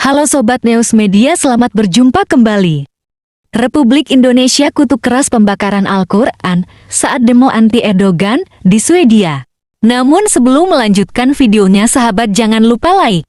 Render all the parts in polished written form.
Halo Sobat News Media, selamat berjumpa kembali. Republik Indonesia kutuk keras pembakaran Al-Quran saat demo anti-Erdogan di Swedia. Namun sebelum melanjutkan videonya, sahabat jangan lupa like,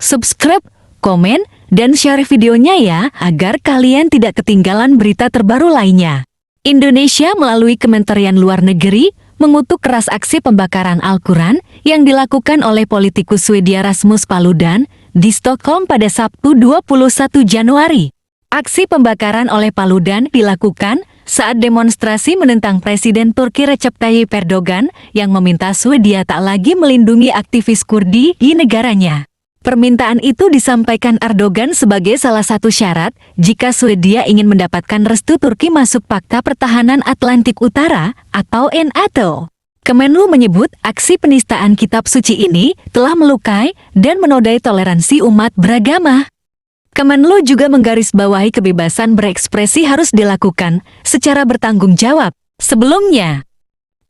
subscribe, komen, dan share videonya ya, agar kalian tidak ketinggalan berita terbaru lainnya. Indonesia melalui Kementerian Luar Negeri mengutuk keras aksi pembakaran Al-Quran yang dilakukan oleh politikus Swedia Rasmus Paludan di Stockholm pada Sabtu 21 Januari. Aksi pembakaran oleh Paludan dilakukan saat demonstrasi menentang Presiden Turki Recep Tayyip Erdogan yang meminta Swedia tak lagi melindungi aktivis Kurdi di negaranya. Permintaan itu disampaikan Erdogan sebagai salah satu syarat jika Swedia ingin mendapatkan restu Turki masuk Pakta Pertahanan Atlantik Utara atau NATO. Kemenlu menyebut aksi penistaan kitab suci ini telah melukai dan menodai toleransi umat beragama. Kemenlu juga menggarisbawahi kebebasan berekspresi harus dilakukan secara bertanggung jawab. Sebelumnya,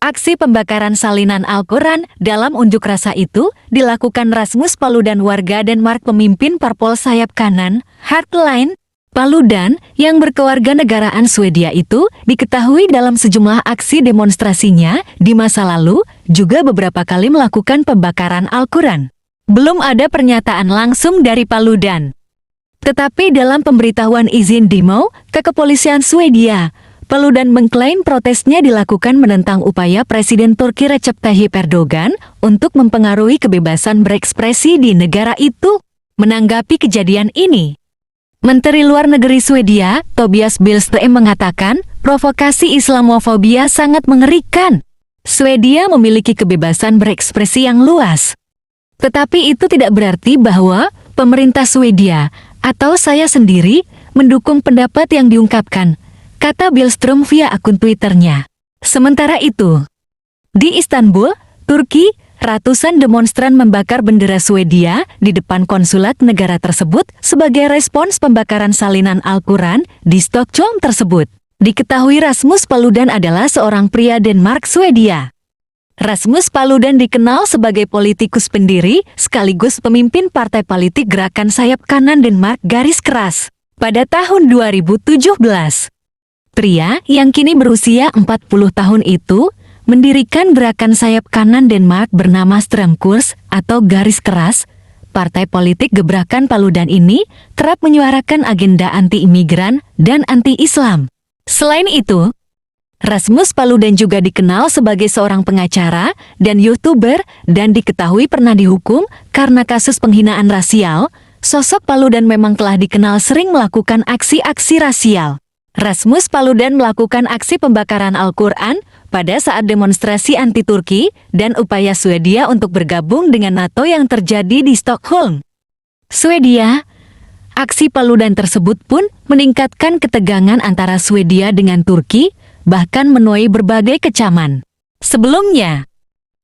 aksi pembakaran salinan Al-Quran dalam unjuk rasa itu dilakukan Rasmus Paludan, warga Denmark, pemimpin parpol sayap kanan, Hardline. Paludan yang berkewarganegaraan Swedia itu diketahui dalam sejumlah aksi demonstrasinya di masa lalu juga beberapa kali melakukan pembakaran Al-Quran. Belum ada pernyataan langsung dari Paludan. Tetapi dalam pemberitahuan izin demo ke kepolisian Swedia, Paludan mengklaim protesnya dilakukan menentang upaya Presiden Turki Recep Tayyip Erdogan untuk mempengaruhi kebebasan berekspresi di negara itu. Menanggapi kejadian ini, Menteri Luar Negeri Swedia, Tobias Billström, mengatakan provokasi Islamofobia sangat mengerikan. Swedia memiliki kebebasan berekspresi yang luas. Tetapi itu tidak berarti bahwa pemerintah Swedia atau saya sendiri mendukung pendapat yang diungkapkan, kata Billström via akun Twitternya. Sementara itu, di Istanbul, Turki, ratusan demonstran membakar bendera Swedia di depan konsulat negara tersebut sebagai respons pembakaran salinan Al-Quran di Stockholm tersebut. Diketahui Rasmus Paludan adalah seorang pria Denmark Swedia. Rasmus Paludan dikenal sebagai politikus pendiri sekaligus pemimpin partai politik Gerakan Sayap Kanan Denmark Garis Keras. Pada tahun 2017, pria yang kini berusia 40 tahun itu mendirikan Gerakan Sayap Kanan Denmark bernama Stramkurs atau Garis Keras. Partai politik gebrakan Paludan ini kerap menyuarakan agenda anti-imigran dan anti-Islam. Selain itu, Rasmus Paludan juga dikenal sebagai seorang pengacara dan YouTuber dan diketahui pernah dihukum karena kasus penghinaan rasial. Sosok Paludan memang telah dikenal sering melakukan aksi-aksi rasial. Rasmus Paludan melakukan aksi pembakaran Al-Quran pada saat demonstrasi anti-Turki dan upaya Swedia untuk bergabung dengan NATO yang terjadi di Stockholm, Swedia. Aksi Paludan tersebut pun meningkatkan ketegangan antara Swedia dengan Turki, bahkan menuai berbagai kecaman. Sebelumnya,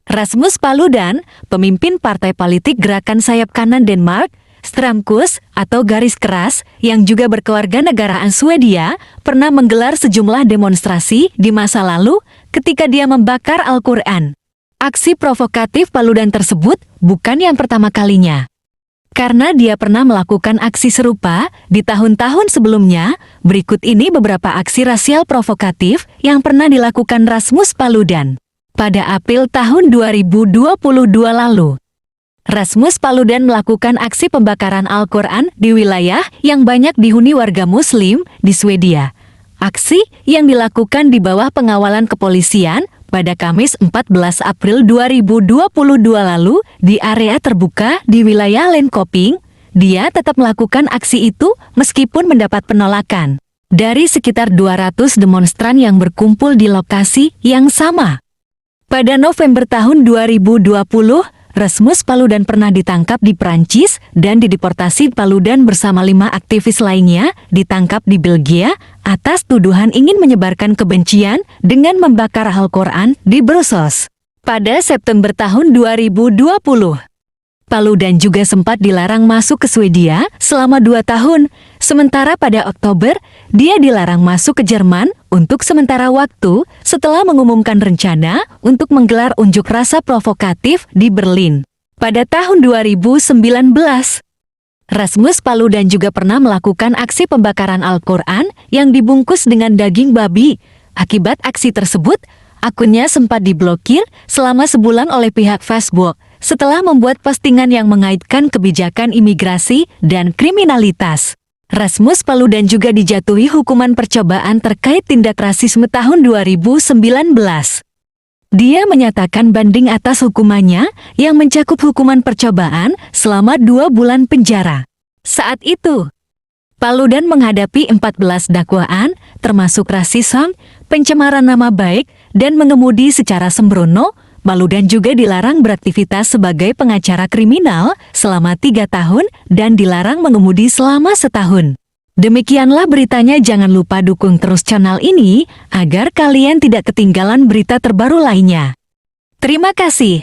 Rasmus Paludan, pemimpin partai politik Gerakan Sayap Kanan Denmark, Stramkurs atau Garis Keras, yang juga berkewarganegaraan Swedia, pernah menggelar sejumlah demonstrasi di masa lalu ketika dia membakar Al-Quran. Aksi provokatif Paludan tersebut bukan yang pertama kalinya. Karena dia pernah melakukan aksi serupa di tahun-tahun sebelumnya. Berikut ini beberapa aksi rasial provokatif yang pernah dilakukan Rasmus Paludan. Pada April tahun 2022 lalu, Rasmus Paludan melakukan aksi pembakaran Al-Quran di wilayah yang banyak dihuni warga Muslim di Swedia. Aksi yang dilakukan di bawah pengawalan kepolisian pada Kamis 14 April 2022 lalu di area terbuka di wilayah Linköping. Dia tetap melakukan aksi itu meskipun mendapat penolakan dari sekitar 200 demonstran yang berkumpul di lokasi yang sama. Pada November tahun 2020, Rasmus Paludan pernah ditangkap di Prancis dan dideportasi. Paludan bersama 5 aktivis lainnya ditangkap di Belgia atas tuduhan ingin menyebarkan kebencian dengan membakar Al-Quran di Brussels. Pada September tahun 2020, Paludan juga sempat dilarang masuk ke Swedia selama 2 tahun. Sementara pada Oktober, dia dilarang masuk ke Jerman untuk sementara waktu setelah mengumumkan rencana untuk menggelar unjuk rasa provokatif di Berlin pada tahun 2019. Rasmus Paludan juga pernah melakukan aksi pembakaran Al-Quran yang dibungkus dengan daging babi. Akibat aksi tersebut, akunnya sempat diblokir selama sebulan oleh pihak Facebook setelah membuat postingan yang mengaitkan kebijakan imigrasi dan kriminalitas. Rasmus Paludan juga dijatuhi hukuman percobaan terkait tindak rasisme tahun 2019. Dia menyatakan banding atas hukumannya yang mencakup hukuman percobaan selama 2 bulan penjara. Saat itu, Paludan menghadapi 14 dakwaan, termasuk rasisme, pencemaran nama baik, dan mengemudi secara sembrono. Paludan juga dilarang beraktivitas sebagai pengacara kriminal selama 3 tahun dan dilarang mengemudi selama setahun. Demikianlah beritanya, jangan lupa dukung terus channel ini agar kalian tidak ketinggalan berita terbaru lainnya. Terima kasih.